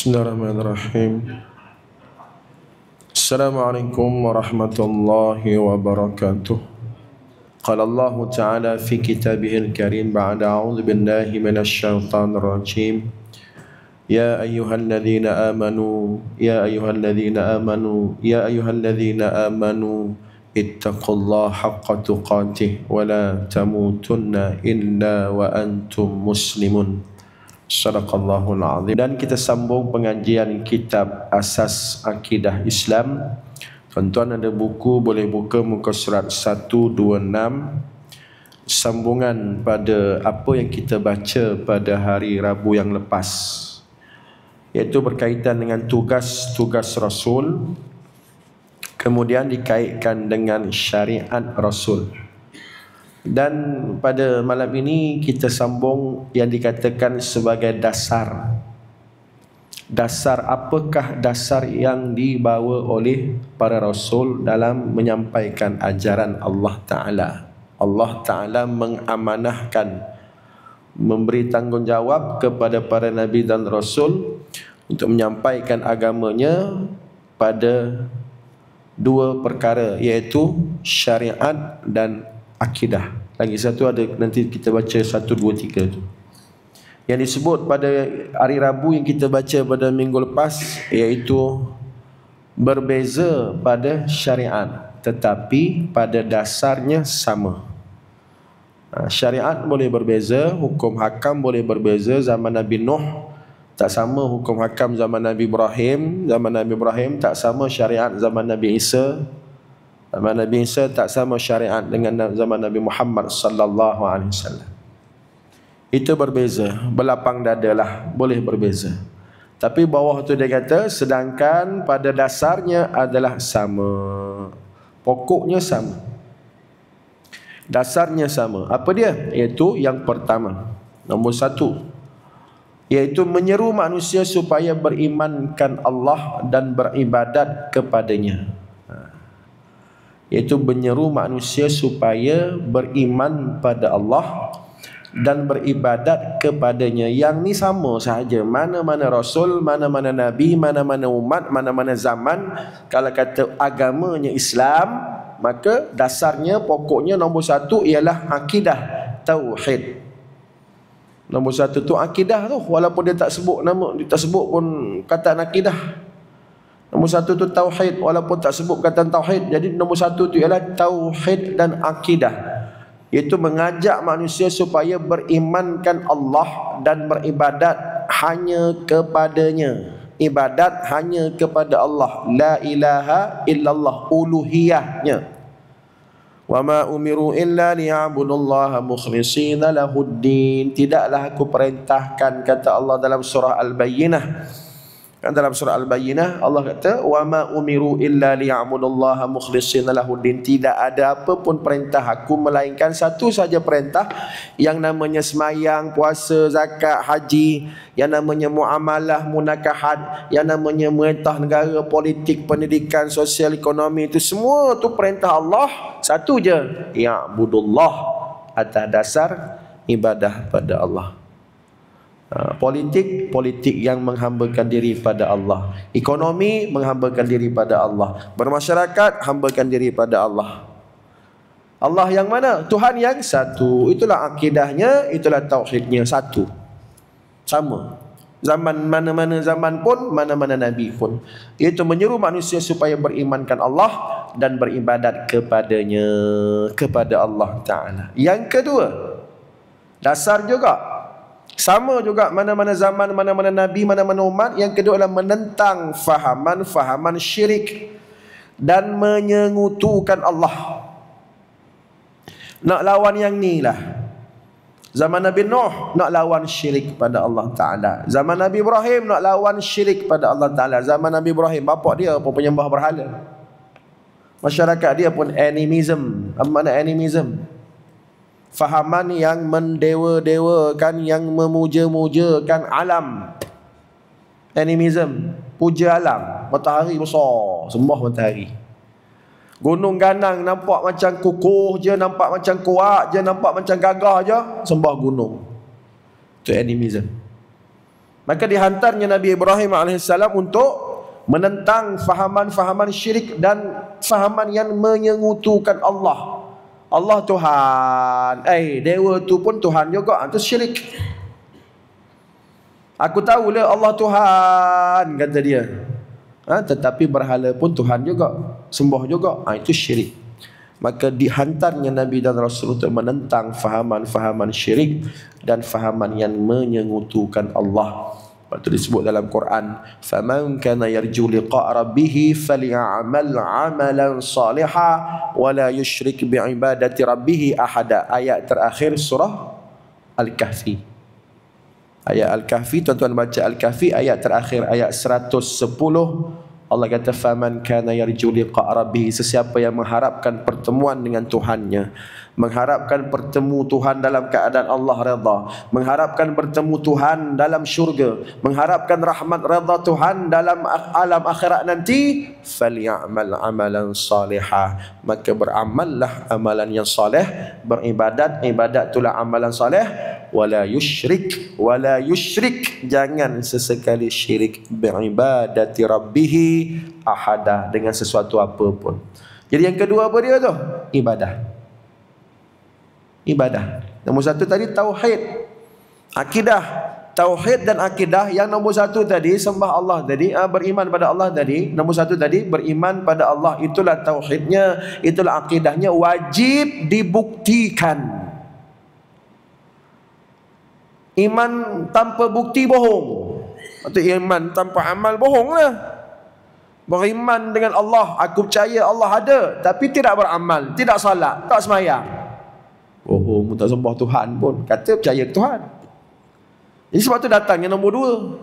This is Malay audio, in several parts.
Bismillahirrahmanirrahim. Assalamualaikum warahmatullahi wabarakatuh. Qala Allah Ta'ala fi kitabihil karim ba'da a'udzu billahi minasyaitonir rajim. Ya ayyuhalladzina amanu ya ayyuhalladzina amanu ya ayyuhalladzina amanu ittaqullaha haqqa tuqatih wa la tamutunna illa wa antum muslimun. Sadaqallahul azim. Dan kita sambung pengajian kitab Asas Akidah Islam. Tuan-tuan ada buku, boleh buka muka surat 126. Sambungan pada apa yang kita baca pada hari Rabu yang lepas, iaitu berkaitan dengan tugas-tugas Rasul, kemudian dikaitkan dengan syariat Rasul. Dan pada malam ini kita sambung yang dikatakan sebagai dasar. Dasar, apakah dasar yang dibawa oleh para Rasul dalam menyampaikan ajaran Allah Ta'ala. Allah Ta'ala mengamanahkan, memberi tanggungjawab kepada para Nabi dan Rasul untuk menyampaikan agamanya pada dua perkara, iaitu syariat dan akidah. Lagi satu ada, nanti kita baca 1, 2, 3 tu. Yang disebut pada hari Rabu yang kita baca pada minggu lepas, iaitu berbeza pada syariat tetapi pada dasarnya sama. Syariat boleh berbeza, hukum hakam boleh berbeza. Zaman Nabi Nuh tak sama hukum hakam zaman Nabi Ibrahim. Zaman Nabi Ibrahim tak sama syariat zaman Nabi Isa. Zaman Nabi Isa tak sama syariat dengan zaman Nabi Muhammad sallallahu alaihi wasallam. Itu berbeza, berlapang dadalah, boleh berbeza. Tapi bawah tu dia kata sedangkan pada dasarnya adalah sama. Pokoknya sama. Dasarnya sama. Apa dia? Iaitu yang pertama, nombor 1, iaitu menyeru manusia supaya berimankan Allah dan beribadat kepadanya. Iaitu menyeru manusia supaya beriman pada Allah dan beribadat kepadanya. Yang ni sama sahaja, mana-mana Rasul, mana-mana Nabi, mana-mana umat, mana-mana zaman. Kalau kata agamanya Islam, maka dasarnya, pokoknya nombor 1 ialah akidah, tauhid. Nombor 1 tu akidah tu, walaupun dia tak sebut nama, dia tak sebut pun kata akidah. Nombor 1 tu tauhid, walaupun tak sebut kata tauhid. Jadi nombor 1 tu ialah tauhid dan akidah, iaitu mengajak manusia supaya berimankan Allah dan beribadat hanya kepadanya. Ibadat hanya kepada Allah, la ilaha illallah, uluhiyahnya. Wa ma umiru illa liya'budullaha mukhlishina lahuddin. Tidaklah aku perintahkan, kata Allah dalam surah Al-Bayyinah. Dalam surah Al-Bayyinah Allah kata wa ma umiru illa liya'budullaha mukhlishina lahuddin. Tidak ada apa pun perintah aku melainkan satu saja perintah, yang namanya semayang, puasa, zakat, haji, yang namanya muamalah, munakahat, yang namanya merintah negara, politik, pendidikan, sosial, ekonomi, itu semua tu perintah Allah satu je, ya'budullah, atas dasar ibadah pada Allah. Politik yang menghambakan diri pada Allah. Ekonomi menghambakan diri pada Allah. Bermasyarakat hambakan diri pada Allah. Allah yang mana? Tuhan yang satu. Itulah akidahnya, itulah tauhidnya, satu. Sama. Zaman mana-mana zaman pun, mana-mana Nabi pun, iaitu menyeru manusia supaya berimankan Allah dan beribadat kepadanya, kepada Allah Ta'ala. Yang kedua, dasar juga sama juga, mana-mana zaman, mana-mana Nabi, mana-mana umat. Yang kedua adalah menentang fahaman syirik dan menyengutukan Allah. Nak lawan yang ni lah. Zaman Nabi Nuh nak lawan syirik pada Allah Ta'ala. Zaman Nabi Ibrahim nak lawan syirik pada Allah Ta'ala. Zaman Nabi Ibrahim, bapak dia pun penyembah berhala. Masyarakat dia pun animism. Apa makna animism? Fahaman yang mendewa-dewakan, yang memuja-mujakan alam. Animism, puja alam. Matahari besar, sembah matahari. Gunung Ganang nampak macam kukuh je, nampak macam kuat je, nampak macam gagah je, sembah gunung. Itu animism. Maka dihantarnya Nabi Ibrahim AS untuk menentang fahaman-fahaman syirik dan fahaman yang menyengutukan Allah. Allah Tuhan, dewa tu pun Tuhan juga, itu syirik. Aku tahulah Allah Tuhan, kata dia. Tetapi berhala pun Tuhan juga, sembah juga, itu syirik. Maka dihantarnya Nabi dan Rasul untuk menentang fahaman-fahaman syirik dan fahaman yang menyengutukan Allah. Itu disebut dalam Quran, faman kana yarju liqa' rabbih falyamal 'amalan salihan wa la yusyrik bi'ibadati rabbih ahada. Ayat terakhir surah Al-Kahfi. Ayat Al-Kahfi, tuan-tuan baca Al-Kahfi ayat terakhir, ayat 110. Allah kata faman kana yarju liqa' rabbih, sesiapa yang mengharapkan pertemuan dengan Tuhannya, mengharapkan bertemu Tuhan dalam keadaan Allah redha, mengharapkan bertemu Tuhan dalam syurga, mengharapkan rahmat redha Tuhan dalam alam akhirat nanti, falyamal amalan salihah, maka beramallah amalan yang soleh, beribadat, ibadat itulah amalan soleh, wala yusyrik, jangan sesekali syirik bi'ibadati rabbih ahada, dengan sesuatu apa pun. Jadi yang kedua apa dia tu? Ibadah. Nombor satu tadi tauhid, akidah. Tauhid dan akidah. Yang nombor satu tadi sembah Allah tadi, beriman pada Allah tadi. Nombor satu tadi beriman pada Allah, itulah tauhidnya, itulah akidahnya, wajib dibuktikan. Iman tanpa bukti bohong. Atau iman tanpa amal bohonglah. Beriman dengan Allah, aku percaya Allah ada, tapi tidak beramal, tidak salat, tak sembahyang, bohong, tak sembah Tuhan pun, kata percaya Tuhan. Jadi sebab tu datangnya nombor dua.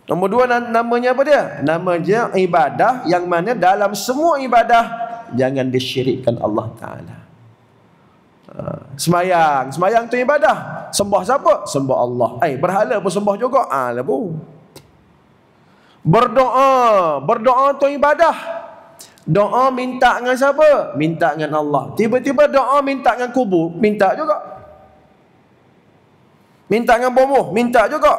Nombor dua namanya apa dia? Namanya ibadah, yang mana dalam semua ibadah jangan disyirikkan Allah Ta'ala. Sembayang tu ibadah. Sembah siapa? Sembah Allah. Berhala pun sembah juga. Berdoa tu ibadah. Doa minta dengan siapa? Minta dengan Allah. Tiba-tiba doa minta dengan kubur, minta juga. Minta dengan bomoh, minta juga.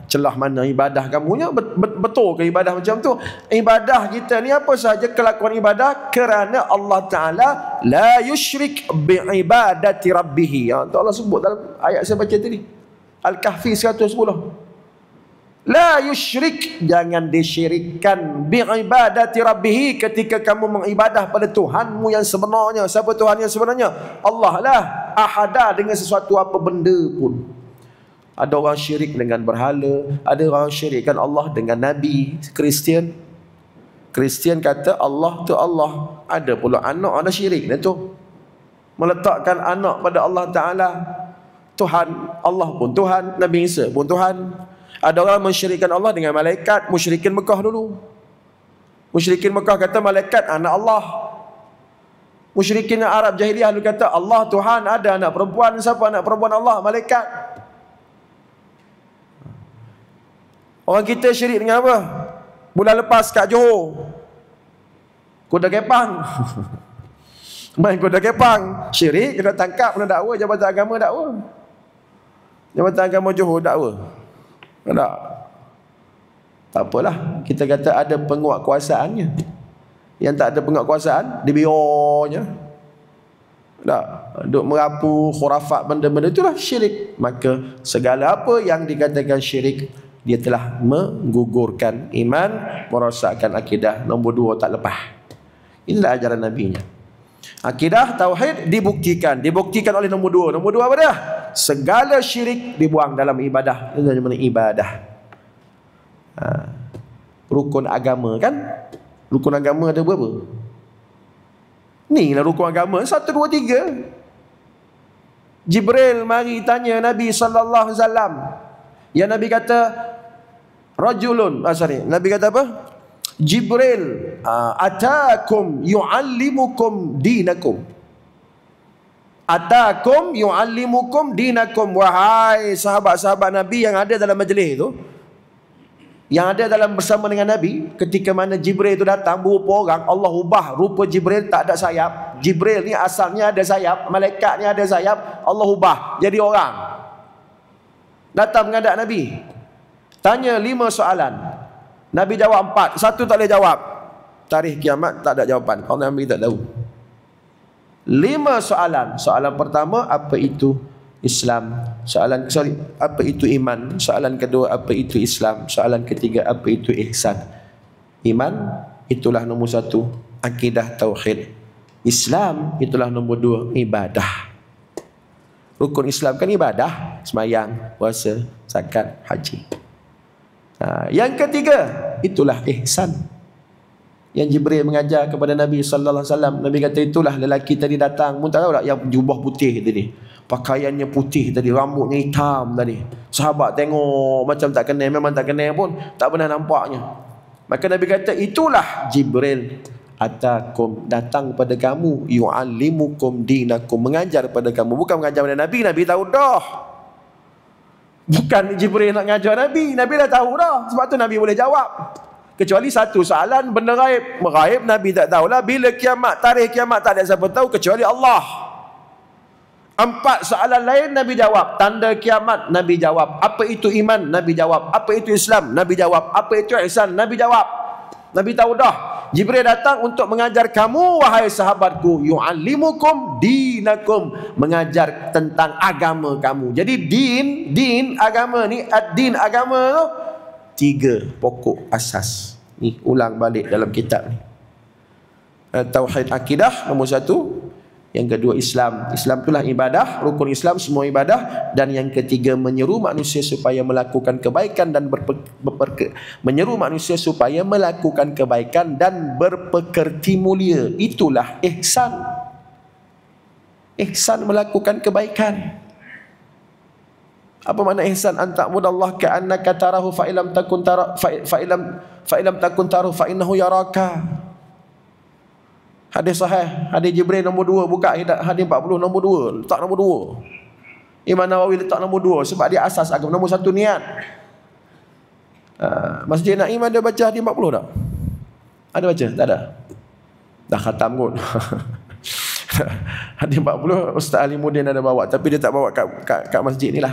Celah mana ibadah kamunya? Betul ke ibadah macam tu? Ibadah kita ni apa sahaja kelakuan ibadah kerana Allah Ta'ala la yusyrik bi'ibadati rabbih. Allah sebut dalam ayat saya baca tadi, Al-Kahfi 110. La yusyrik, jangan disyirikkan, bi'ibadati rabbih, ketika kamu mengibadah pada Tuhanmu yang sebenarnya. Siapa Tuhan yang sebenarnya? Allah lah. Ahada, dengan sesuatu apa benda pun. Ada orang syirik dengan berhala, ada orang syirikkan Allah dengan Nabi. Kristian kata Allah tu Allah. Ada pula anak ada syirik dia tu, meletakkan anak pada Allah Ta'ala. Tuhan, Allah pun Tuhan, Nabi Isa pun Tuhan. Ada orang mensyirikkan Allah dengan malaikat. Musyrikin Mekah dulu, musyrikin Mekah kata malaikat anak Allah. Musyrikin Arab jahiliah dulu kata Allah Tuhan ada anak perempuan. Siapa anak perempuan Allah? Malaikat. Orang kita syirik dengan apa? Bulan lepas kat Johor, kuda kepang. Main kuda kepang, syirik, kena tangkap, kena dakwa. Jabatan Agama dakwa, Jabatan Agama Johor dakwa. Tak apalah, kita kata ada penguatkuasaannya. Yang tak ada penguatkuasaan, dibiarnya. Duk merapu khurafat, benda-benda itulah syirik. Maka segala apa yang dikatakan syirik, dia telah menggugurkan iman, merosakkan akidah. Nombor dua tak lepas. Inilah ajaran Nabi-Nya. Akidah, tauhid dibuktikan oleh nombor dua. Nombor dua apa dia? Segala syirik dibuang dalam ibadah. Ini namanya ibadah. Rukun agama kan? Rukun agama ada berapa? Ni lah rukun agama. 1, 2, 3. Jibril mari tanya Nabi SAW. Yang Nabi kata Nabi kata apa? Jibril atakum yu'allimukum dinakum. Atakum yu'allimukum dinakum. Wahai sahabat-sahabat Nabi yang ada dalam majlis itu, yang ada dalam bersama dengan Nabi, ketika mana Jibril itu datang berupa orang, Allah ubah rupa Jibril, tak ada sayap. Jibril ni asalnya ada sayap, malaikat ni ada sayap, Allah ubah jadi orang, datang menghadap Nabi. Tanya 5 soalan. Nabi jawab 4. 1 tak boleh jawab. Tarikh kiamat tak ada jawapan. Allah Nabi tak tahu. 5 soalan. Soalan pertama, apa itu Islam? Apa itu iman? Soalan kedua, apa itu Islam? Soalan ketiga, apa itu ihsan? Iman, itulah nombor 1, akidah tauhid. Islam, itulah nombor 2, ibadah. Rukun Islam kan ibadah, semayang, puasa, zakat, haji. Yang ketiga, itulah ihsan. Yang Jibril mengajar kepada Nabi sallallahu alaihi wasallam. Nabi kata, itulah lelaki tadi datang. Mu tahu tak yang jubah putih tadi? Pakaiannya putih tadi, rambutnya hitam tadi. Sahabat tengok macam tak kenal, memang tak kenal pun, tak pernah nampaknya. Maka Nabi kata, itulah Jibril atakum, datang pada kamu, yu'allimukum dinakum, mengajar pada kamu. Bukan mengajar pada Nabi, Nabi tahu dah. Bukan Jibril nak mengajar Nabi, Nabi dah tahu dah. Sebab tu Nabi boleh jawab. Kecuali 1 soalan benda gaib. Gaib Nabi tak tahulah. Bila kiamat, tarikh kiamat tak ada siapa tahu kecuali Allah. 4 soalan lain Nabi jawab. Tanda kiamat Nabi jawab. Apa itu iman? Nabi jawab. Apa itu Islam? Nabi jawab. Apa itu ihsan? Nabi jawab. Nabi tahu dah. Jibril datang untuk mengajar kamu, wahai sahabatku, yu'allimukum dinakum, mengajar tentang agama kamu. Jadi din agama ni, ad-din agama tu 3 pokok asas. Ni ulang balik dalam kitab ni. Tauhid akidah nombor 1. Yang kedua Islam. Islam itulah ibadah, rukun Islam semua ibadah. Dan yang ketiga menyeru manusia supaya melakukan kebaikan dan menyeru manusia supaya melakukan kebaikan dan berpekerti mulia. Itulah ihsan. Ihsan melakukan kebaikan. Apa makna ihsan? Anta'budallah ka'annaka tarahu fa illam takun tara fa illam takun tarahu fa innahu yaraka. Hadis sahih, hadis Jibril nombor 2, buka hadis 40 nombor 2, letak nombor 2. Imam Nawawi letak nombor 2 sebab dia asas agama. Nombor 1 niat. Masjid Naim ada baca hadis 40 tak? Ada baca? Tak ada. Dah khatam kot. Hadis 40 Ustaz Alimuddin ada bawa, tapi dia tak bawa kat masjid ni lah.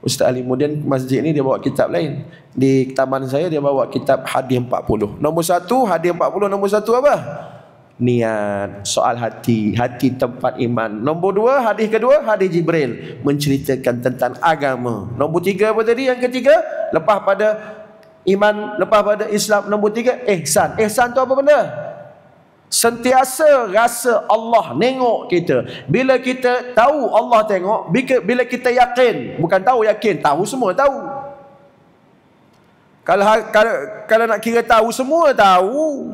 Ustaz Alimuddin masjid ni dia bawa kitab lain. Di taman saya dia bawa kitab hadis 40. Nombor 1 hadis 40, nombor 1 apa? Niat, soal hati, hati tempat iman. Nombor 2 hadis kedua, hadis Jibril menceritakan tentang agama. Nombor 3 apa tadi? Yang ketiga, lepas pada iman, lepas pada Islam. Nombor 3 ihsan. Ihsan tu apa benda? Sentiasa rasa Allah nengok kita. Bila kita tahu Allah tengok, bila kita yakin, bukan tahu yakin, tahu semua tahu. Kalau nak kira tahu semua tahu.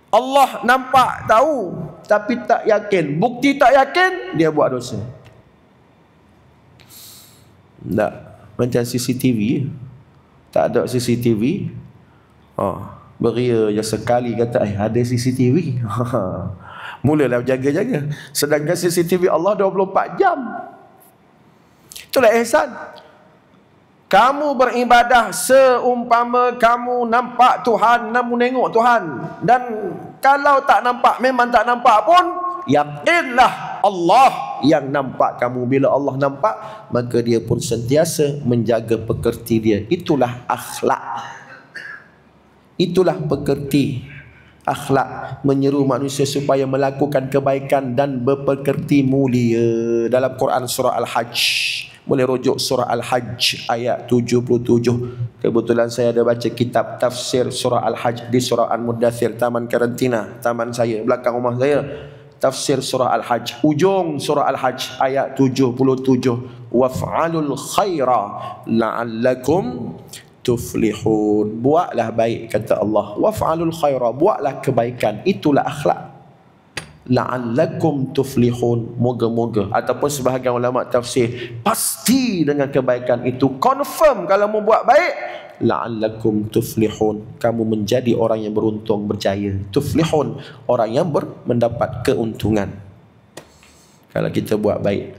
Allah nampak tahu tapi tak yakin. Bukti tak yakin, dia buat dosa. Tak macam CCTV. Tak ada CCTV. Beria je sekali kata ada CCTV. Mulalah jaga-jaga. Sedangkan CCTV Allah 24 jam. Itulah ihsan. Kamu beribadah seumpama kamu nampak Tuhan, kamu nengok Tuhan. Dan kalau tak nampak, memang tak nampak pun, yakinlah Allah yang nampak kamu. Bila Allah nampak, maka dia pun sentiasa menjaga pekerti dia. Itulah akhlak. Itulah pekerti. Akhlak menyeru manusia supaya melakukan kebaikan dan berpekerti mulia. Dalam Quran surah Al-Hajj, boleh rujuk surah Al-Hajj ayat 77. Kebetulan saya ada baca kitab tafsir surah Al-Hajj di surah Al-Mudathir, taman karantina, taman saya, belakang rumah saya. Tafsir surah Al-Hajj, ujung surah Al-Hajj ayat 77. Waf'alul khaira la'allakum tuflihun. Buatlah baik, kata Allah. Waf'alul khaira, buatlah kebaikan. Itulah akhlak. La'allakum tuflihun, moga-moga. Ataupun sebahagian ulama tafsir, pasti dengan kebaikan itu, confirm kalau mau buat baik, la'allakum tuflihun, kamu menjadi orang yang beruntung, berjaya. Tuflihun, orang yang mendapat keuntungan kalau kita buat baik.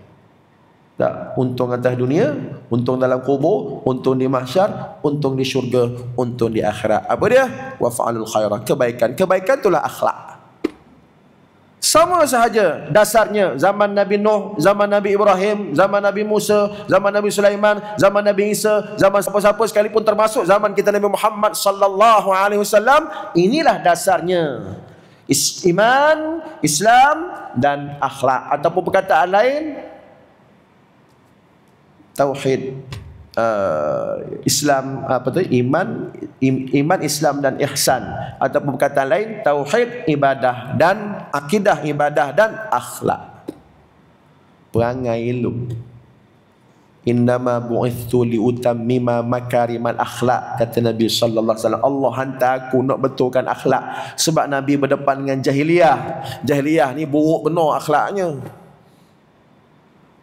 Tak, untung atas dunia, untung dalam kubur, untung di mahsyar, untung di syurga, untung di akhirat. Apa dia? Waf'alul khairah, kebaikan. Kebaikan itulah akhlak. Sama sahaja dasarnya zaman Nabi Nuh, zaman Nabi Ibrahim, zaman Nabi Musa, zaman Nabi Sulaiman, zaman Nabi Isa, zaman siapa-siapa sekalipun termasuk zaman kita Nabi Muhammad sallallahu alaihi wasallam. Inilah dasarnya. Iman, Islam dan akhlak, ataupun perkataan lain tauhid, Islam, iman, Islam dan ihsan, ataupun perkataan lain tauhid, ibadah dan akidah ibadah dan akhlak, perangai elok. Innama bu'ithtu liutammima makarimal akhlak, kata Nabi sallallahu alaihi wasallam. Allah hantar aku nak betulkan akhlak, sebab Nabi berdepan dengan jahiliyah ni buruk benar akhlaknya.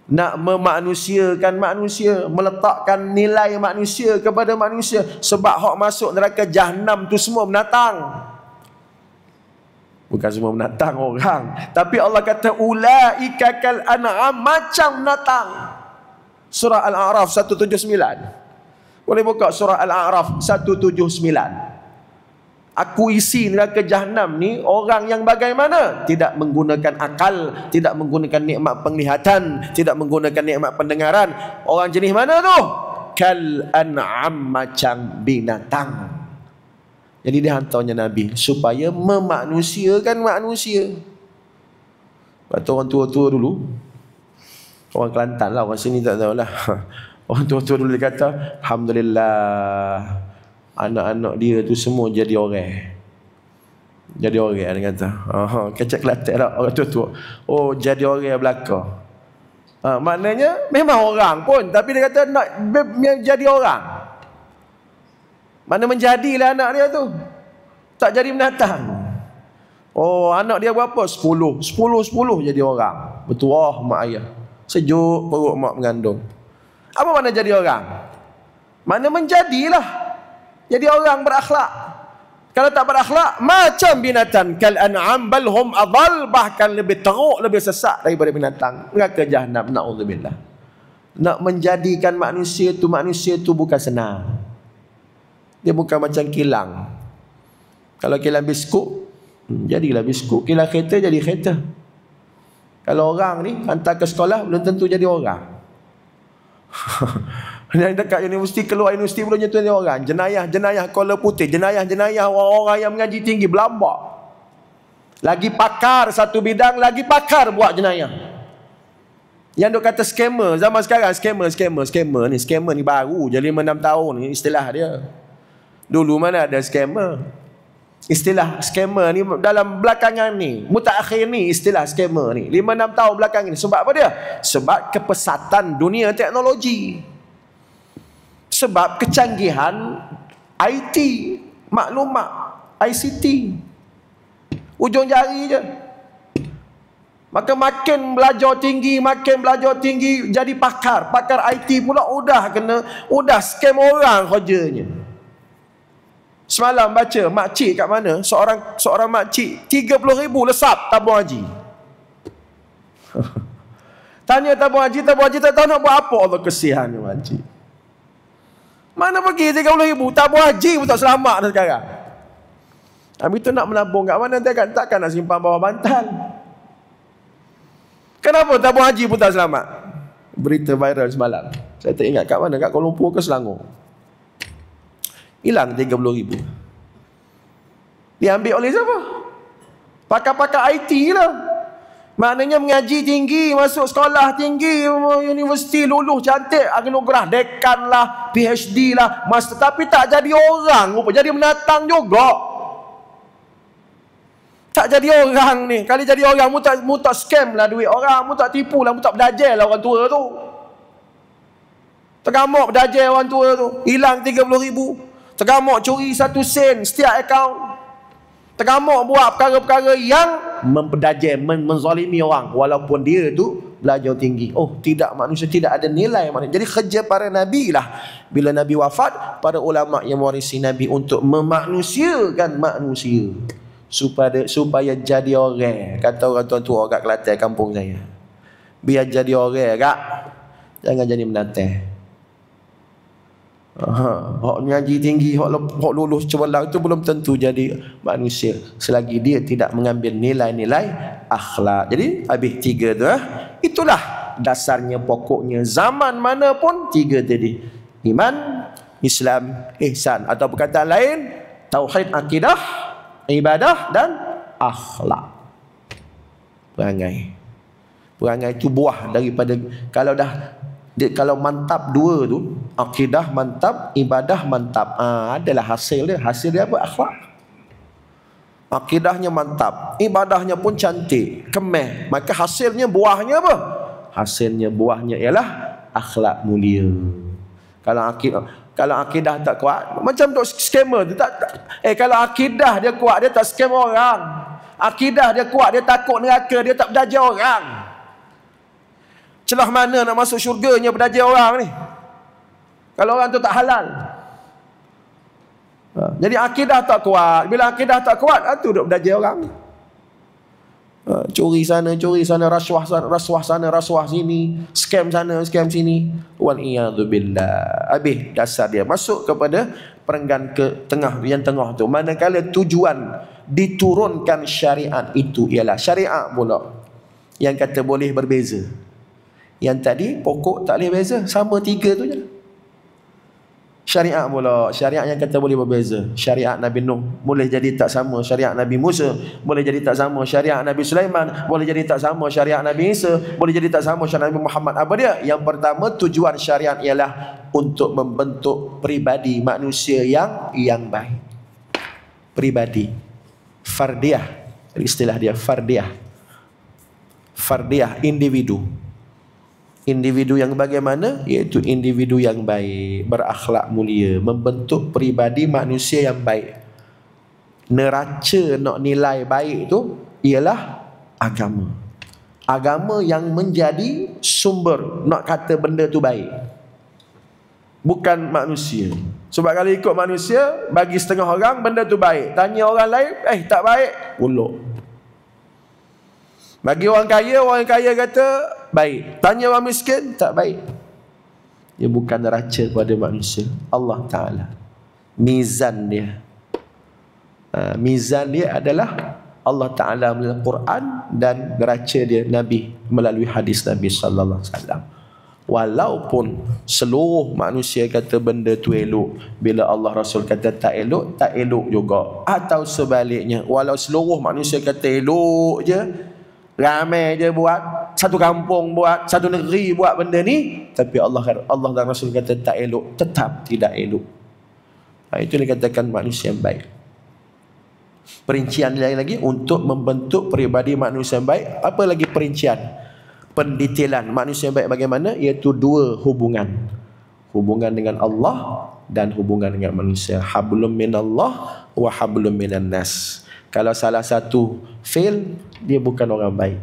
Nak memanusiakan manusia, meletakkan nilai manusia kepada manusia, sebab hak masuk neraka Jahannam tu semua binatang. Bukan semua binatang orang, tapi Allah kata ulaika kal an'am, macam binatang. Surah Al-A'raf 179. Boleh buka surah Al-A'raf 179. Aku isi neraka Jahannam ni orang yang bagaimana? Tidak menggunakan akal, tidak menggunakan nikmat penglihatan, tidak menggunakan nikmat pendengaran. Orang jenis mana tu? Kal an'am, macam binatang. Jadi dia hantarnya Nabi supaya memanusiakan manusia. Waktu orang tua-tua dulu, orang Kelantan lah, orang sini tak tahulah. Orang tua-tua dulu dia kata, alhamdulillah anak-anak dia tu semua jadi orang. Jadi orang, dia kata. Kecek Kelantan lah orang tua-tua. Oh, jadi orang belaka. Maknanya memang orang pun, tapi dia kata nak jadi orang. Mana menjadilah anak dia tu, tak jadi binatang. Oh, anak dia berapa? 10 jadi orang. Bertuah mak ayah, sejuk perut mak mengandung. Apa makna jadi orang? Mana menjadilah jadi orang berakhlak. Kalau tak berakhlak, macam binatang. Kal an'am bal hum adall, bahkan lebih teruk, lebih sesat daripada binatang. Neraka Jahannam, na'udzubillah. Nak menjadikan manusia tu bukan senang. Dia bukan macam kilang. Kalau kilang biskut, jadilah biskut. Kilang kereta, jadi kereta. Kalau orang ni hantar ke sekolah, belum tentu jadi orang. Yang dekat universiti, keluar universiti belum tentu jadi orang. Jenayah Kuala Putih, jenayah orang-orang yang mengaji tinggi berlambak. Lagi pakar satu bidang, lagi pakar buat jenayah. Yang duk kata scammer zaman sekarang, scammer ni baru je 5-6 tahun ni istilah dia. Dulu mana ada scammer. Istilah scammer ni dalam belakangan ni, mutakhir ni istilah scammer ni 5-6 tahun belakang ni. Sebab apa dia? Sebab kepesatan dunia teknologi, sebab kecanggihan IT, maklumat, ICT, ujung jari je. Maka makin belajar tinggi jadi pakar IT pula, udah scam orang kerjanya. Semalam baca makcik kat mana, seorang makcik 30,000 lesap tabung haji. Tanya tabung haji tak tahu nak buat apa. Allah kesian makcik. Mana pergi 30,000 tabung haji pun tak selamat dah sekarang. Habis tu nak menabung kat mana? Takkan nak simpan bawah bantal. Kenapa tabung haji pun tak selamat? Berita viral semalam. Saya tak ingat kat mana, kat Kuala Lumpur ke Selangor. Hilang 30,000. Diambil oleh siapa? Pakar-pakar IT lah. Maknanya mengaji tinggi, masuk sekolah tinggi, universiti, lulus cantik, anugerah dekan lah, PhD lah, master, tapi tak jadi orang, jadi binatang juga. Tak jadi orang ni. Kali jadi orang, mu tak scam lah duit orang, mu tak tipu lah, mu tak berdajal lah orang tua tu. Tergamuk berdajal orang tua tu, hilang 30,000. Tergamuk curi 1 sen setiap akaun. Tergamuk buat perkara-perkara yang memperdajal, menzalimi orang, walaupun dia tu belajar tinggi. Oh, tidak, manusia tidak ada nilai manusia. Jadi kerja para nabi lah, bila nabi wafat, para ulama yang mewarisi nabi untuk memanusiakan manusia supaya jadi orang. Kata orang tua-tua kat Kelantan kampung saya, biar jadi orang kak, jangan jadi binatang. Hak mengaji tinggi, hak lulus cemerlang itu belum tentu jadi manusia selagi dia tidak mengambil nilai-nilai akhlak. Jadi habis 3 tu itulah dasarnya, pokoknya zaman mana pun 3 tadi. Iman, Islam, ihsan, atau perkataan lain tauhid, akidah, ibadah dan akhlak. Perangai itu buah daripada kalau mantap 2 tu, akidah mantap, ibadah mantap, adalah hasil dia apa? Akhlak. Akidahnya mantap, ibadahnya pun cantik, kemeh, maka hasilnya, buahnya apa? Hasilnya, buahnya ialah akhlak mulia. Kalau akidah tak kuat, macam tu scammer tu kalau akidah dia kuat, dia tak scam orang. Akidah dia kuat, dia takut neraka, dia tak berdaja orang. Celah mana nak masuk syurganya berdaja orang ni, kalau orang tu tak halal. Jadi akidah tak kuat. Bila akidah tak kuat, tu duk berdaja orang. Curi sana, rasuah sana, rasuah sini, scam sana, scam sini. Wal-iyadzubillah. Habis dasar dia masuk kepada perenggan ke tengah, yang tengah tu. Manakala tujuan diturunkan syariat itu ialah syariat pula yang kata boleh berbeza. Yang tadi pokok tak boleh beza, sama 3 tu je. Syariat pula, syariat yang kata boleh berbeza. Syariat Nabi Nuh boleh jadi tak sama syariat Nabi Musa, boleh jadi tak sama syariat Nabi Sulaiman, boleh jadi tak sama syariat Nabi Isa, boleh jadi tak sama syariat Nabi Muhammad. Apa dia? Yang pertama, tujuan syariat ialah untuk membentuk pribadi manusia yang baik. Pribadi fardiyah, istilah dia fardiyah. Fardiyah, individu yang bagaimana? Iaitu individu yang baik, berakhlak mulia, membentuk pribadi manusia yang baik. Neraca nak nilai baik tu ialah agama. Agama yang menjadi sumber nak kata benda tu baik, bukan manusia. Sebab kalau ikut manusia, bagi setengah orang benda tu baik, tanya orang lain, tak baik, uluk. Bagi orang kaya kata baik, tanya orang miskin, tak baik. Dia bukan neraca kepada manusia. Allah Ta'ala mizan dia, mizan dia adalah Allah Ta'ala melalui Quran, dan neraca dia Nabi melalui hadis Nabi Sallallahu Alaihi Wasallam. Walaupun seluruh manusia kata benda tu elok, bila Allah Rasul kata tak elok juga. Atau sebaliknya, walau seluruh manusia kata elok je, ramai je buat, satu kampung buat, satu negeri buat benda ni, tapi Allah dan Rasul kata tak elok, tetap tidak elok. Itu dikatakan manusia yang baik. Perincian lain lagi untuk membentuk peribadi manusia yang baik. Apa lagi perincian, pendetailan manusia yang baik bagaimana? Iaitu 2 hubungan. Hubungan dengan Allah dan hubungan dengan manusia. Hablum minallah wa hablum minan nas. Kalau salah satu fail, dia bukan orang baik.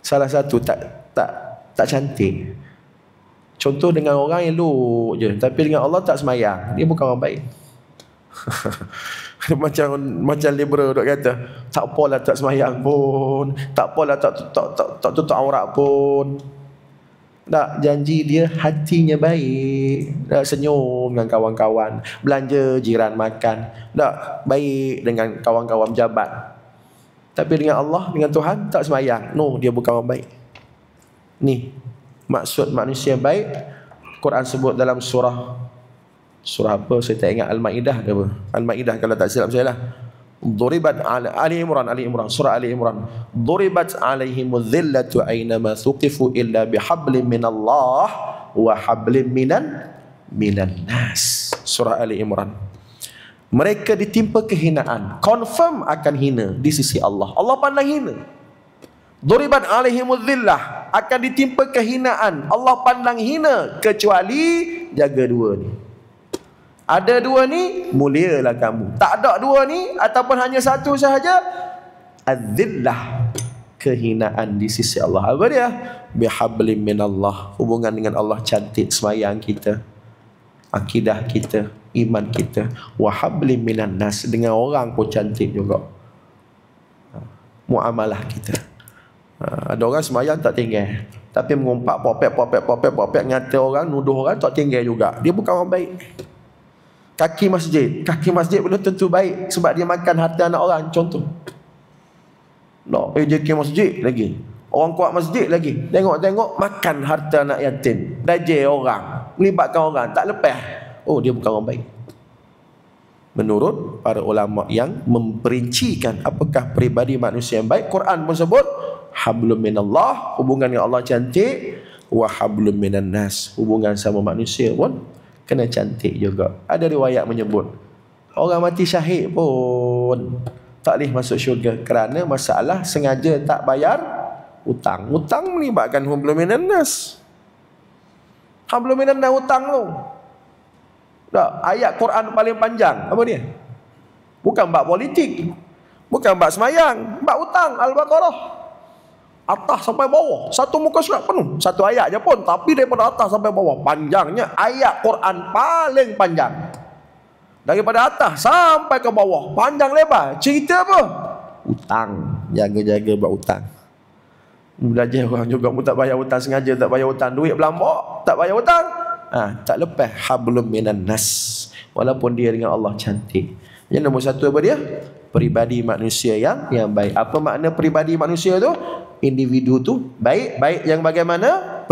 Salah satu tak cantik. Contoh, dengan orang elok je, tapi dengan Allah tak semayang, dia bukan orang baik. macam liberal dok kata, tak apalah tak semayang pun, tak apalah tak tutup aurat pun. Tak, janji dia hatinya baik, tak senyum dengan kawan-kawan, belanja jiran makan, tak baik dengan kawan-kawan jabat. Tapi dengan Allah, dengan Tuhan tak semayang. No, dia bukan orang baik. Ni maksud manusia baik. Quran sebut dalam surah apa, saya tak ingat, Al-Maidah ke apa? Al-Maidah kalau tak silap saya lah. Duribat ala Ali Imran, surah Ali Imran. Duribat alaihimudz zillatu aynama thuqifu illa bihablin minallah wa hablin minan nas. Surah Ali Imran. Mereka ditimpa kehinaan, confirm akan hina di sisi Allah. Allah pandang hina. Duribat alaihimudz zillah, akan ditimpa kehinaan, Allah pandang hina, kecuali jaga 2 ni. Ada 2 ni, mulialah kamu. Tak ada 2 ni, ataupun hanya 1 sahaja, adzillah, kehinaan di sisi Allah. Apa dia? Bihablim minallah, hubungan dengan Allah cantik, semayang kita, akidah kita, iman kita. Wahablim minan nas, dengan orang pun cantik juga muamalah kita. Ada orang semayang tak tinggal, Tapi mengumpat popek ngata orang, nuduh orang, tak tinggal juga. Dia bukan orang baik. Kaki masjid belum tentu baik sebab dia makan harta anak orang, contoh. JK masjid lagi. Orang kuat masjid lagi. Tengok makan harta anak yatim. Dajal orang, melibatkan orang, tak lepas. Oh, dia bukan orang baik. Menurut para ulama yang memperincikan apakah peribadi manusia yang baik, Quran pun sebut hablum minallah, hubungan dengan Allah cantik, wa hablum minan nas, hubungan sama manusia pun kena cantik juga. Ada riwayat menyebut orang mati syahid pun tak boleh masuk syurga kerana masalah sengaja tak bayar hutang. Hutang melibatkan hablum minan nas. Hablum minan nas hutang tu. Tak, ayat Quran paling panjang apa dia? Bukan bab politik, bukan bab semayang, bab hutang. Al-Baqarah atas sampai bawah, satu muka surat penuh, satu ayat je pun, tapi daripada atas sampai bawah panjangnya. Ayat Quran paling panjang daripada atas sampai ke bawah, panjang lebar. Cerita apa? Hutang. Jaga-jaga bab hutang. Belajar orang juga pun tak bayar hutang, sengaja tak bayar hutang, duit belambak tak bayar hutang, tak lepas hablum minan nas, walaupun dia dengan Allah cantik. Yang nombor satu apa dia? Peribadi manusia yang baik. Apa makna peribadi manusia tu? Individu tu baik. Baik yang bagaimana?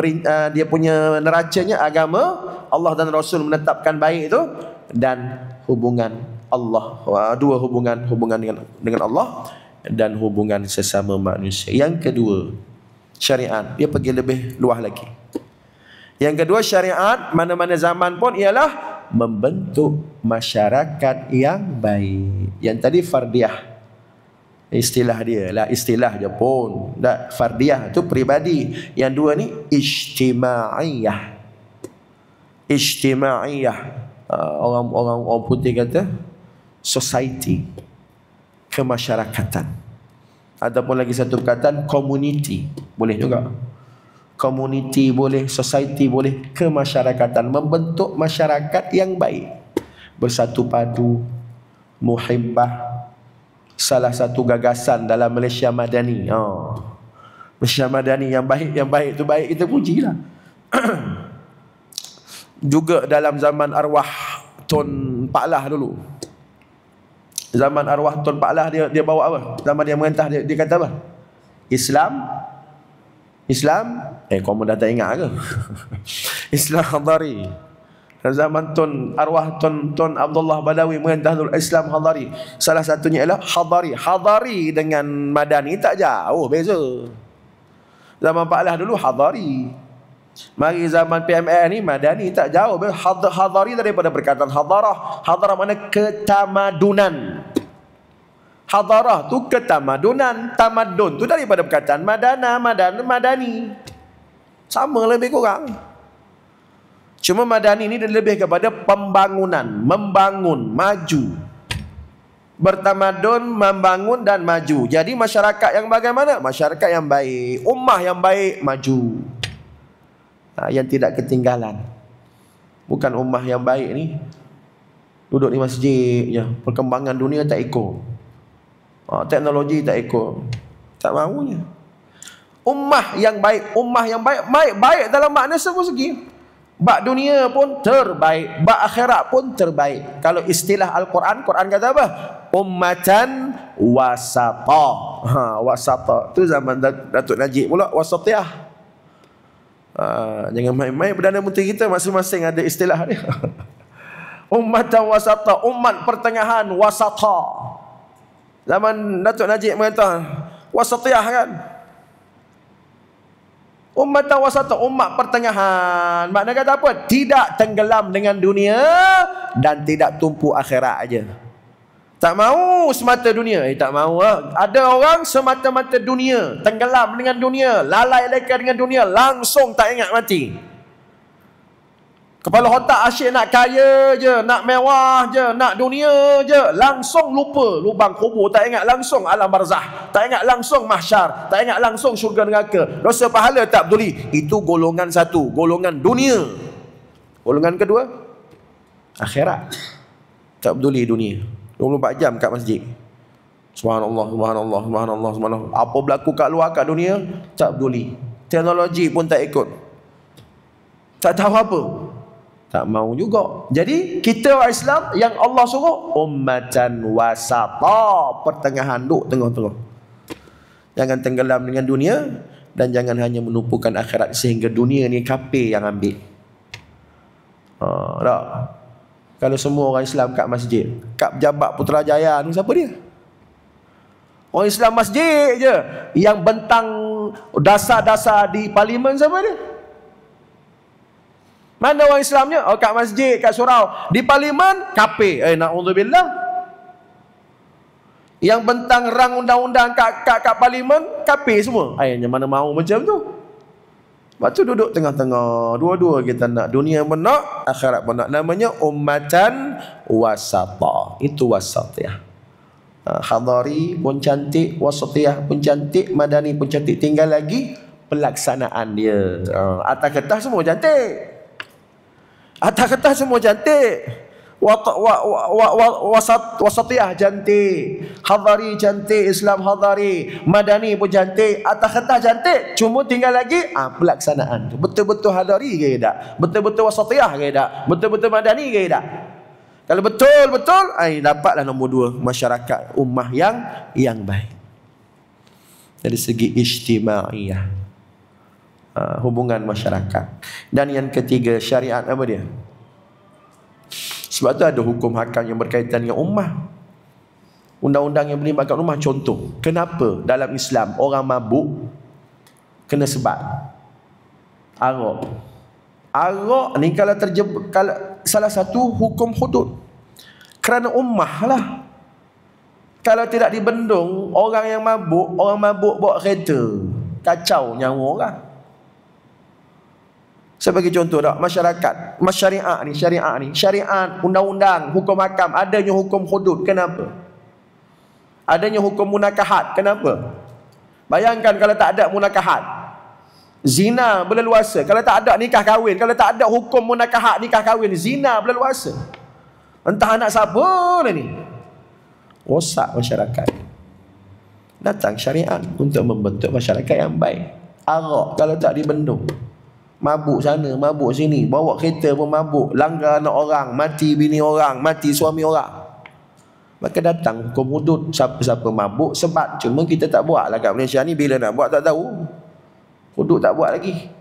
Dia punya neracanya agama, Allah dan Rasul menetapkan baik itu, dan hubungan Allah. Dua hubungan dengan Allah dan hubungan sesama manusia. Yang kedua, syariat. Dia pergi lebih luas lagi. Yang kedua, syariat mana-mana zaman pun ialah membentuk masyarakat yang baik. Yang tadi fardiah, istilah dia lah, istilah je pun. Fardiah tu peribadi. Yang dua ni ijtimaiyah. Orang putih kata society, kemasyarakatan. Ataupun lagi satu perkataan community, boleh juga. Community boleh, society boleh, kemasyarakatan, membentuk masyarakat yang baik, bersatu padu, muhibbah. Salah satu gagasan dalam Malaysia Madani. Malaysia Madani yang baik tu baik, kita pujilah. Juga dalam zaman arwah Tun Pak Lah dulu. Zaman arwah Tun Pak Lah, dia bawa apa? Zaman dia merintah, dia kata apa? Islam, kau dah tak ingat ke? Islam Hadari. Zaman arwah Tun Abdullah Badawi merintah dulu, Islam Hadari. Salah satunya ialah Hadari dengan Madani tak jauh beza. Zaman Pak Lah dulu Hadari. Mari zaman PMR ni Madani, tak jauh. Hadari daripada perkataan hadarah. Hadarah mana ketamadunan. Hadarah tu ketamadunan, tamadun tu daripada perkataan madani. Sama lebih kurang. Cuma madani ni dia lebih kepada pembangunan, membangun, maju. Bertamadun, membangun dan maju. Jadi masyarakat yang bagaimana? Masyarakat yang baik, ummah yang baik, maju. Yang tidak ketinggalan. Bukan ummah yang baik ni duduk di masjid je, perkembangan dunia tak ikut. Teknologi tak ikut, tak mahunya. Ummah yang baik dalam makna semua segi. Bak dunia pun terbaik, bak akhirat pun terbaik. Kalau istilah Al-Quran, Quran kata apa? Ummatan wasata. Wasata tu zaman Datuk Najib pula, wasatiyah. Jangan main-main, Perdana Menteri kita masing-masing ada istilah dia. Ummatan wasata, umat pertengahan, wasata. Zaman Datuk Najib mengatakan wasatiyah kan. Ummatan wasata, umat pertengahan. Makna kata apa? Tidak tenggelam dengan dunia dan tidak tumpu akhirat aja. Tak mau semata dunia. Tak mau. Ada orang semata-mata dunia, tenggelam dengan dunia, lalai leka dengan dunia, langsung tak ingat mati. Kepala otak asyik nak kaya je, nak mewah je, nak dunia je, langsung lupa lubang kubur, tak ingat langsung alam barzah, tak ingat langsung mahsyar, tak ingat langsung syurga neraka. Dosa pahala tak peduli. Itu golongan satu, golongan dunia. Golongan kedua, akhirat. Tak peduli dunia. 24 jam kat masjid. Subhanallah. Apa berlaku kat luar kat dunia, tak peduli. Teknologi pun tak ikut. Tak tahu apa. Tak mau juga. Jadi kita orang Islam yang Allah suruh ummatan wasata, pertengahan, duk tengah-tengah. Jangan tenggelam dengan dunia dan jangan hanya menumpukan akhirat sehingga dunia ni kafir yang ambil. Tak. Kalau semua orang Islam kat masjid, kat Pejabat Putrajaya ni siapa dia? Orang Islam masjid je. Yang bentang dasar-dasar di parlimen siapa dia? Mana orang Islamnya? Oh, kat masjid, kat surau. Di parlimen, kafir. Na'udzubillah. Yang bentang rang undang-undang kat parlimen, kafir semua. Ayahnya mana mau macam tu? Sebab tu duduk tengah-tengah. Dua-dua kita nak. Dunia pun nak, akhirat pun nak. Namanya ummatan wasata. Itu wasatiyah. Hadari pun cantik, wasatiyah pun cantik, madani pun cantik. Tinggal lagi pelaksanaan dia. Atas kertas semua cantik. Atas kertas semua cantik. Wasatiyah cantik, hadari cantik, Islam hadari, madani pun cantik, atas kertas cantik. Cuma tinggal lagi pelaksanaan. Betul-betul hadari ke tak? Betul-betul wasatiyah ke tak? Betul-betul madani ke tak? Kalau betul-betul, dapatlah nombor 2, masyarakat ummah yang baik. Dari segi ijtimaiyah, hubungan masyarakat. Dan yang ketiga, syariat apa dia? Sebab tu ada hukum hakam yang berkaitan dengan ummah. Undang-undang yang melibatkan ummah. Contoh, kenapa dalam Islam orang mabuk kena sebat? Arak. Arak ni kalau salah satu hukum hudud. Kerana ummah lah. Kalau tidak dibendung, orang yang mabuk, orang mabuk bawa kereta, kacau nyawa orang. Saya bagi contoh tak, masyarakat, syariat, undang-undang, hukum hakam, adanya hukum hudud. Kenapa? Adanya hukum munakahat. Kenapa? Bayangkan kalau tak ada munakahat, zina berleluasa. Kalau tak ada nikah kahwin, kalau tak ada hukum munakahat nikah kahwin, zina berleluasa. Entah anak siapa lah ni. Rosak masyarakat. Datang syariat untuk membentuk masyarakat yang baik. Arak kalau tak dibendung, mabuk sana, mabuk sini, bawa kereta pun mabuk, langgar anak orang, mati bini orang, mati suami orang. Maka datang hukum hudud, siapa-siapa mabuk sebat. Cuma kita tak buat lah kat Malaysia ni. Bila nak buat tak tahu. Hudud tak buat lagi.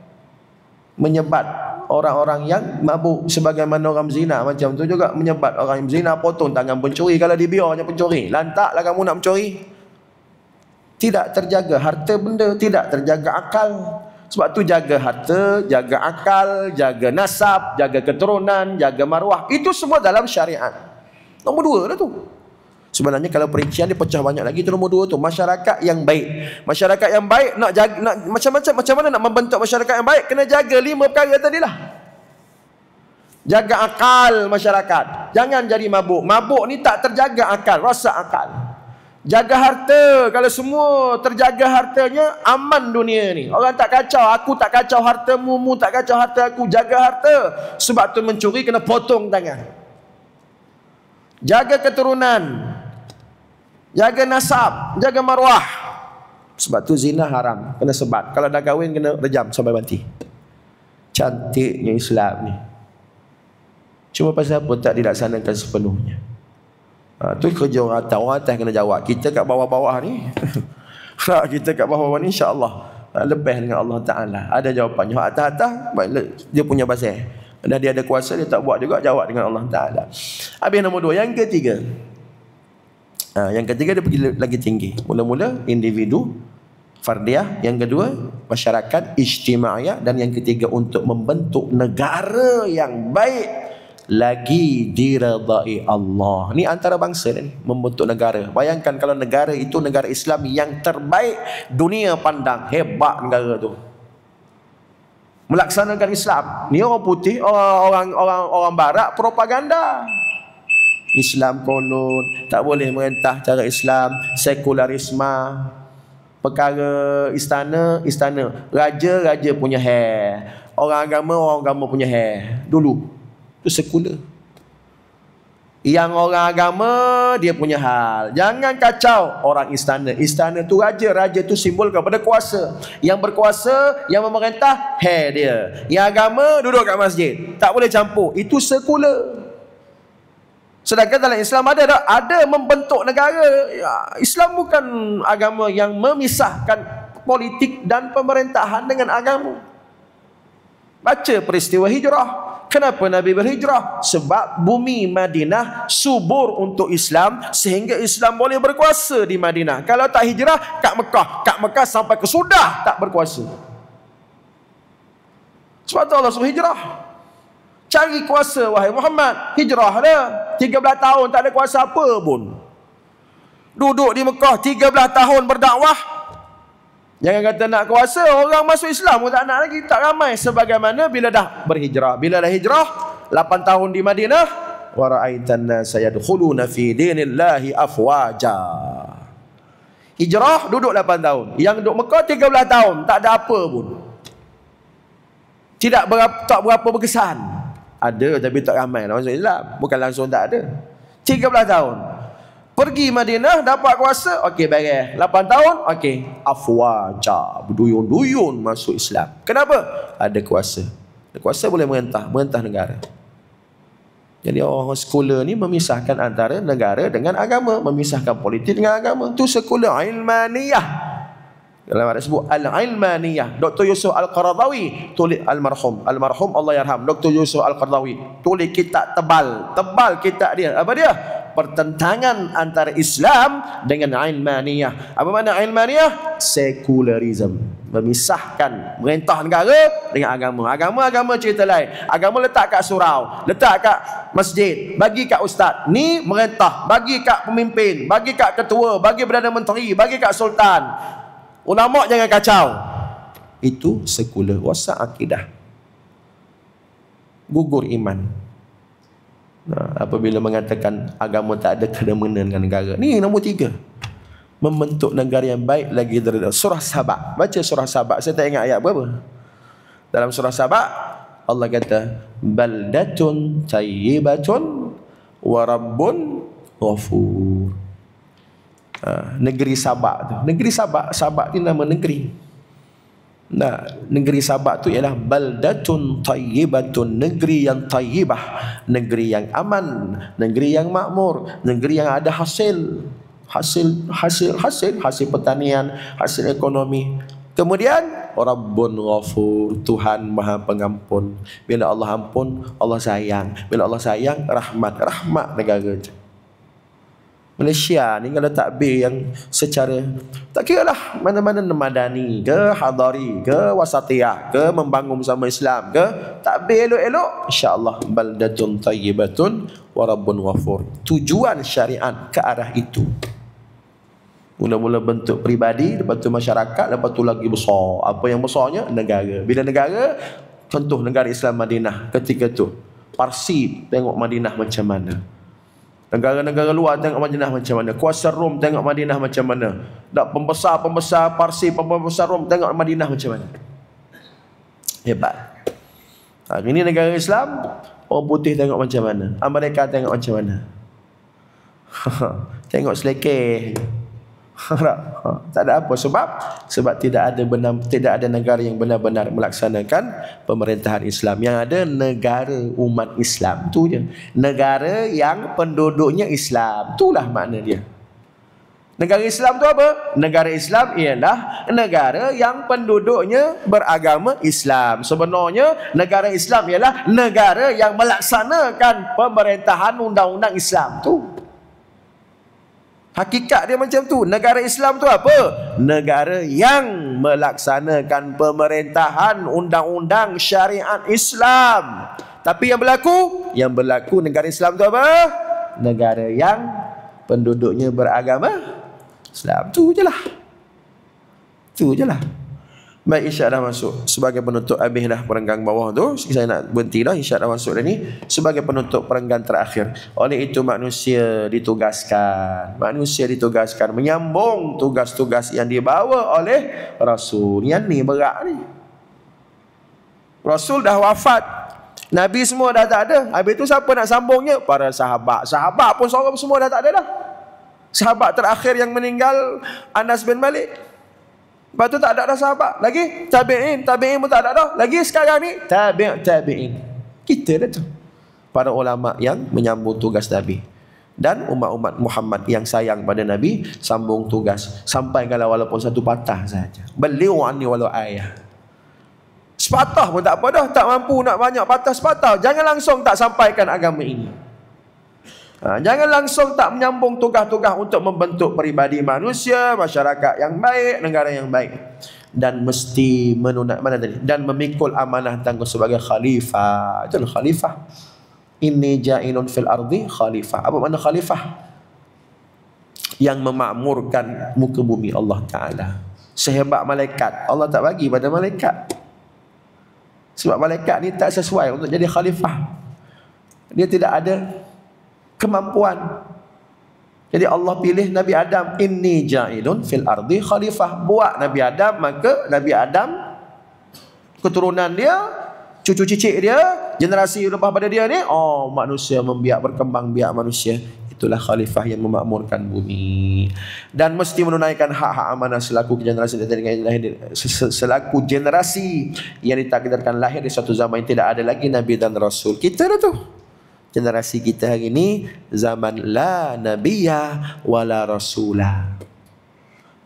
Menyebat orang-orang yang mabuk. Sebagaimana orang zina macam tu juga, menyebat orang yang zina, potong tangan pencuri kalau dibiarnya pencuri. Lantaklah kamu nak mencuri. Tidak terjaga harta benda, tidak terjaga akal. Sebab tu jaga harta, jaga akal, jaga nasab, jaga keturunan, jaga maruah. Itu semua dalam syariat. Nombor 2 lah tu. Sebenarnya kalau perincian dia pecah banyak lagi. Itu nombor 2 tu, masyarakat yang baik. Masyarakat yang baik nak jaga, macam mana nak membentuk masyarakat yang baik? Kena jaga 5 perkara tadilah. Jaga akal masyarakat. Jangan jadi mabuk. Mabuk ni tak terjaga akal, rosak akal. Jaga harta. Kalau semua terjaga hartanya, aman dunia ni. Orang tak kacau. Aku tak kacau hartamu, mu tak kacau harta aku. Jaga harta. Sebab tu mencuri kena potong tangan. Jaga keturunan. Jaga nasab. Jaga maruah. Sebab tu zina haram, kena sebat. Kalau dah kahwin kena rejam sampai mati. Cantiknya Islam ni. Cuma pasal apa tak dilaksanakan sepenuhnya? Tu kerja orang atas. Orang atas kena jawab. Kita kat bawah-bawah ni kita kat bawah-bawah ni insya-Allah lebih dengan Allah Ta'ala. Ada jawapannya. Atas-atas dia punya pasal. Dan dia ada kuasa, dia tak buat juga, jawab dengan Allah Ta'ala. Habis nombor 2. Yang ketiga, yang ketiga dia pergi lagi tinggi. Mula-mula individu, fardiah. Yang kedua masyarakat, ijtimaiyah. Dan yang ketiga untuk membentuk negara yang baik, lagi diredai Allah. Ni antara bangsa ni, membentuk negara. Bayangkan kalau negara itu negara Islam yang terbaik, dunia pandang, hebat negara tu, melaksanakan Islam. Ni orang putih, orang barat propaganda. Islam konon tak boleh merintah cara Islam, sekularisme. Perkara istana, raja punya hair, orang agama punya hair. Dulu itu sekular. Yang orang agama dia punya hal. Jangan kacau orang istana. Istana tu raja, raja tu simbol kepada kuasa. Yang berkuasa, yang memerintah, dia. Yang agama duduk kat masjid. Tak boleh campur. Itu sekular. Sedangkan dalam Islam ada membentuk negara. Islam bukan agama yang memisahkan politik dan pemerintahan dengan agama. Baca peristiwa hijrah. Kenapa Nabi berhijrah? Sebab bumi Madinah subur untuk Islam, sehingga Islam boleh berkuasa di Madinah. Kalau tak hijrah, kat Mekah sampai ke Sudah tak berkuasa. Sebab tu Allah suruh hijrah. Cari kuasa wahai Muhammad. Hijrah dah. 13 tahun tak ada kuasa apa pun. Duduk di Mekah 13 tahun berdakwah. Jangan kata nak kuasa, orang masuk Islam pun tak nak lagi, tak ramai. Sebagaimana bila dah berhijrah. Bila dah hijrah 8 tahun di Madinah, wa ra'aitan nasa yadkhuluna fi dinillahi afwaja. Hijrah duduk 8 tahun. Yang duduk Mekah 13 tahun, tak ada apa pun. Tak berapa berkesan. Ada tapi tak ramai lah masuk Islam. Bukan langsung tak ada. 13 tahun. Pergi Madinah, dapat kuasa, okey beres. 8 tahun, okey. Afwaja, berduyun-duyun masuk Islam. Kenapa? Ada kuasa. Ada kuasa boleh merintah negara. Jadi orang sekular ni memisahkan antara negara dengan agama, memisahkan politik dengan agama. Itu sekular ilmaniyah. Dalam ada sebut al-ilmaniyah. Dr. Yusuf Al-Qaradawi tulis almarhum Allah yarham. Dr. Yusuf Al-Qaradawi tulis kitab tebal kitab dia. Apa dia? Pertentangan antara Islam dengan ilmaniyah. Apa makna ilmaniyah? Sekularism. Memisahkan merintah negara dengan agama. Agama cerita lain. Agama letak kat surau, letak kat masjid, bagi kat ustaz. Ni merintah, bagi kat pemimpin, bagi kat ketua, bagi Perdana Menteri, bagi kat sultan. Ulama jangan kacau. Itu sekular. Wasa akidah. Gugur iman. Apabila mengatakan agama tak ada kena-mena dengan negara. Ni nombor 3. Membentuk negara yang baik lagi dari surah Sabah. Baca surah Sabah. Saya tak ingat ayat berapa. Dalam surah Sabah Allah kata baldatun tayyibatun wa rabbun ghafur. Negeri Sabak tu. Negeri Sabak ni nama negeri. Negeri Sabak tu ialah baldatun tayyibatun, negeri yang tayyibah, negeri yang aman, negeri yang makmur, negeri yang ada hasil pertanian, hasil ekonomi. Kemudian Rabbun Ghafur, Tuhan Maha Pengampun. Bila Allah ampun, Allah sayang. Bila Allah sayang, rahmat negara tu. Malaysia ni kalau takbir yang secara tak kira lah mana-mana madani ke, hadari ke, wasatiyah ke, membangun sama Islam ke, takbir elok-elok, insya-Allah baldatun tayyibatun wa rabbun ghafur. Tujuan syariat ke arah itu. Mula-mula bentuk peribadi, lepas tu masyarakat, lepas tu lagi besar. Apa yang besarnya? Negara. Bila negara, contoh negara Islam Madinah ketika tu, Parsi tengok Madinah macam mana. Negara-negara luar tengok Madinah macam mana. Kuasa Rom tengok Madinah macam mana. Pembesar Parsi, pembesar Rom tengok Madinah macam mana. Hebat. Ini negara Islam, orang putih tengok macam mana. Amerika tengok macam mana. Tengok selekeh. Tak ada apa sebab tidak ada negara yang benar-benar melaksanakan pemerintahan Islam. Yang ada negara umat Islam tu je. Negara yang penduduknya Islam. Itulah makna dia. Negara Islam tu apa? Negara Islam ialah negara yang penduduknya beragama Islam. Sebenarnya negara Islam ialah negara yang melaksanakan pemerintahan undang-undang Islam tu. Hakikat dia macam tu. Negara Islam tu apa? Negara yang melaksanakan pemerintahan undang-undang syariat Islam. Tapi yang berlaku negara Islam tu apa? Negara yang penduduknya beragama Islam. Tu je lah. Baik, Isyak dah masuk. Sebagai penutup, habis dah perenggan bawah tu. Saya nak berhenti dah. Isyak dah masuk dah ni. Sebagai penutup perenggan terakhir. Oleh itu manusia ditugaskan menyambung tugas-tugas yang dibawa oleh Rasul. Yang ni berat ni. Rasul dah wafat. Nabi semua dah tak ada. Habis tu siapa nak sambungnya? Para sahabat. Sahabat pun seorang semua dah tak ada dah. Sahabat terakhir yang meninggal Anas bin Malik. Lepas tu tak ada dah sahabat. Lagi tabi'in pun tak ada dah. Lagi sekarang ni tabi'in. Kita dah tu. Para ulama yang menyambung tugas Nabi. Dan umat-umat Muhammad yang sayang pada Nabi sambung tugas sampai kalau walaupun satu patah saja. Beliau ani walau ayah. Sepatah pun tak apa dah, tak mampu nak banyak patah sepatah. Jangan langsung tak sampaikan agama ini. Jangan langsung tak menyambung tugas-tugas untuk membentuk peribadi manusia, masyarakat yang baik, negara yang baik. Dan mesti dan memikul amanah tanggung sebagai khalifah. Itulah khalifah. Inni ja'ilun fil ardi khalifah. Apa makna khalifah? Yang memakmurkan muka bumi Allah Ta'ala. Sehebat malaikat, Allah tak bagi pada malaikat. Sebab malaikat ni tak sesuai untuk jadi khalifah. Dia tidak ada kemampuan. Jadi Allah pilih Nabi Adam. Inni ja'ilun fil ardi khalifah. Buat Nabi Adam, maka Nabi Adam, keturunan dia, cucu cicit dia, generasi lepas pada dia ni, manusia berkembang biak manusia. Itulah khalifah yang memakmurkan bumi. Dan mesti menunaikan hak-hak amanah selaku generasi yang ditakdirkan lahir di suatu zaman yang tidak ada lagi Nabi dan Rasul. Kita dah tu. Generasi kita hari ini zaman la nabiyya wala rasulah.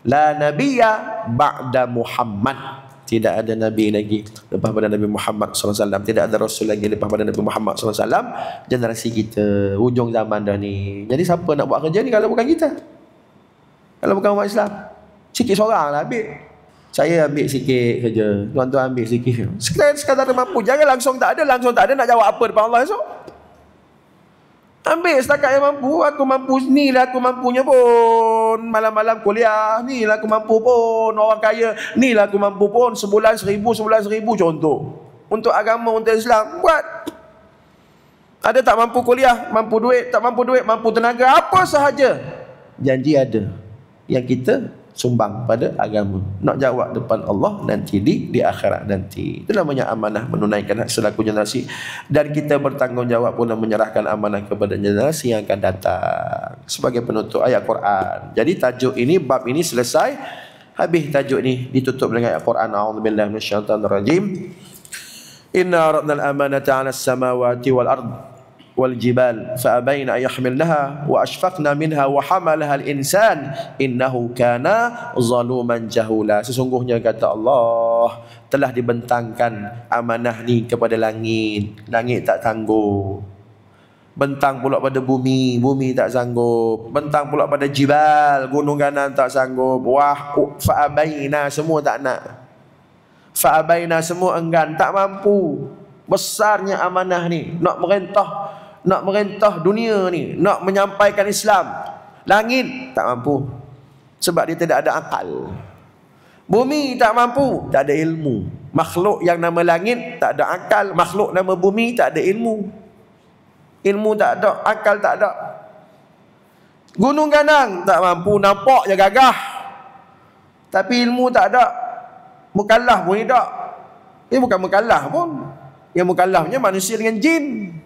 La nabiyya ba'da Muhammad. Tidak ada Nabi lagi lepas pada Nabi Muhammad SAW. Tidak ada Rasul lagi lepas pada Nabi Muhammad SAW. Generasi kita, hujung zaman dah ni. Jadi siapa nak buat kerja ni kalau bukan kita? Kalau bukan umat Islam? Sikit seorang lah ambil. Saya ambil sikit kerja, tuan-tuan ambil sikit. Sekadar mampu. Jangan langsung tak ada nak jawab apa depan Allah esok. Ambil setakat yang mampu. Aku mampu ni lah, aku mampunya pun. Malam-malam kuliah ni lah aku mampu pun. Orang kaya ni lah aku mampu pun. Sebulan 1,000 contoh. Untuk agama, untuk Islam, buat. Ada tak mampu kuliah, mampu duit, tak mampu duit, mampu tenaga, apa sahaja. Janji ada yang kita sumbang pada agama. Nak jawab depan Allah nanti di akhirat nanti. Itu namanya amanah, menunaikan hak selaku generasi. Dan kita bertanggungjawab pula menyerahkan amanah kepada generasi yang akan datang. Sebagai penutup ayat Quran. Jadi tajuk ini, bab ini selesai. Habis tajuk ini ditutup dengan ayat Quran. A'udzubillahi minasyaitonirrajim. Inna aradna al-amanata 'ala as-samawati wal ard wal jibal fa abaina an yahmilnaha wa ashfaqna minha wa hamalaha al-insan innahu kana zaluman jahula. Sesungguhnya kata Allah, telah dibentangkan amanah ni kepada langit. Langit tak sanggup. Bentang pula pada bumi, bumi tak sanggup. Bentang pula pada jibal, gunung ganan tak sanggup. Wah, fa abaina, semua tak nak. Fa abaina, semua enggan, tak mampu. Besarnya amanah ni, nak merentah dunia ni, nak menyampaikan Islam. Langit tak mampu sebab dia tidak ada akal. Bumi tak mampu, tak ada ilmu. Makhluk yang nama langit tak ada akal, makhluk nama bumi tak ada ilmu. Ilmu tak ada, akal tak ada. Gunung Ganang tak mampu, nampak je gagah, tapi ilmu tak ada. Mukallaf pun tidak. Dia bukan mukallaf pun. Yang mukallafnya manusia dengan jin.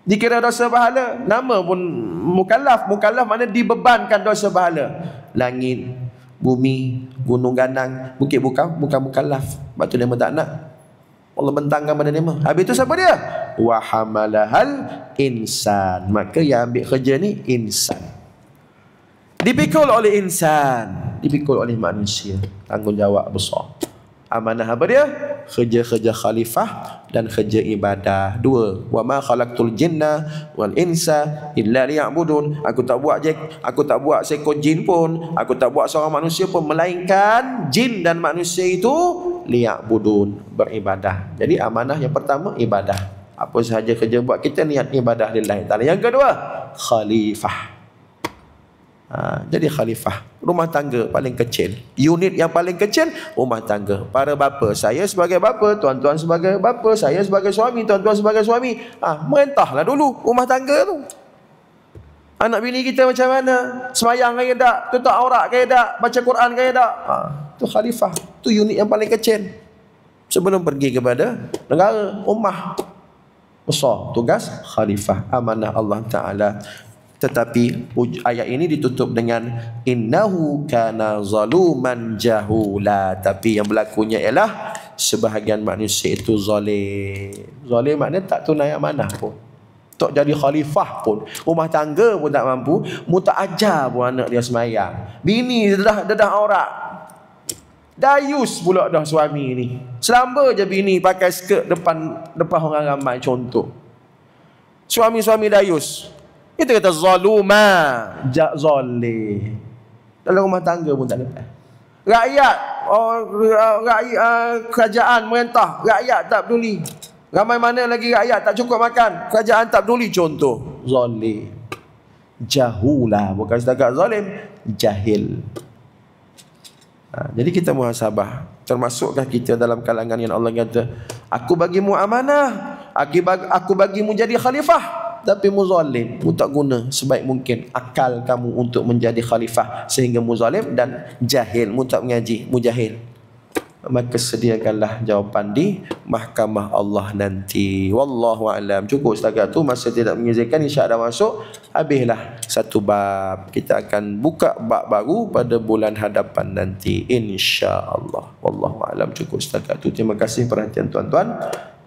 Dikira dosa pahala. Nama pun mukallaf. Mukallaf maknanya dibebankan dosa pahala. Langit, bumi, gunung ganang, bukit bukan mukallaf. Sebab tu dia tak nak. Allah bentangkan pada dia. Habis tu siapa dia? Wa hamalahal insan. Maka yang ambil kerja ni insan. Dipikul oleh insan, dipikul oleh manusia. Tanggungjawab besar. Amanah apa dia? Kerja-kerja khalifah dan kerja ibadah. Dua. Wa ma khalaqtul jinna wal insa illa liya'budun. Aku tak buat seekor jin pun, aku tak buat seorang manusia pun, melainkan jin dan manusia itu liya'budun, beribadah. Jadi amanah yang pertama ibadah. Apa sahaja kerja buat kita niat ibadah lillahi ta'ala. Yang kedua, khalifah. Jadi khalifah, rumah tangga paling kecil, unit yang paling kecil, rumah tangga. Para bapa, saya sebagai bapa, tuan-tuan sebagai bapa, saya sebagai suami, tuan-tuan sebagai suami, merentahlah dulu rumah tangga tu. Anak bini kita macam mana? Semayang ke tak? Tutup aurat ke tak? Baca Quran ke tak? Tu khalifah, tu unit yang paling kecil. sebelum pergi kepada negara, ummah besar, tugas khalifah, amanah Allah Ta'ala. Tetapi ayat ini ditutup dengan innahu kana zaluman jahula. Tapi yang berlakunya ialah sebahagian manusia itu zalim. Zalim maknanya tak tunai amanah pun, tak jadi khalifah pun, rumah tangga pun tak mampu, mu tak ajar pun anak dia sembahyang, bini dedah aurat, dayus pula dah suami ni, selamba je bini pakai skirt depan orang ramai. Contoh suami-suami dayus, itu kata zaluma, zalim. Dalam rumah tangga pun tak lepas. Rakyat, kerajaan merintah, rakyat tak peduli. Ramai mana lagi rakyat tak cukup makan, kerajaan tak peduli. Contoh zalim. Jahula, bukan setakat zalim, jahil. Jadi kita muhasabah, termasukkah kita dalam kalangan yang Allah kata aku bagimu amanah, aku bagimu jadi khalifah, tapi mu zalim, mu tak guna sebaik mungkin akal kamu untuk menjadi khalifah, sehingga mu zalim dan jahil, mu tak mengaji, mu jahil. Maka sediakanlah jawapan di mahkamah Allah nanti. Wallahu a'lam. Cukup setakat tu, masa tidak mengizinkan, insya Allah masuk habislah satu bab. Kita akan buka bab baru pada bulan hadapan nanti, insya-Allah. Wallahu a'lam. Cukup setakat tu. Terima kasih perhatian tuan-tuan.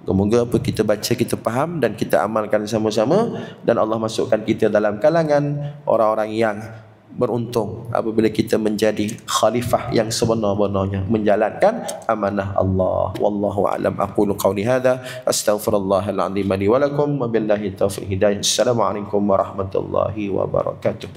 Semoga apa kita baca kita faham dan kita amalkan sama-sama, dan Allah masukkan kita dalam kalangan orang-orang yang beruntung apabila kita menjadi khalifah yang sebenar-benarnya menjalankan amanah Allah. Wallahu a'lam. Aqulu qawli hadza astaghfirullahal azim li wa lakum wa billahi taufiq hidayah. Assalamualaikum warahmatullahi wabarakatuh.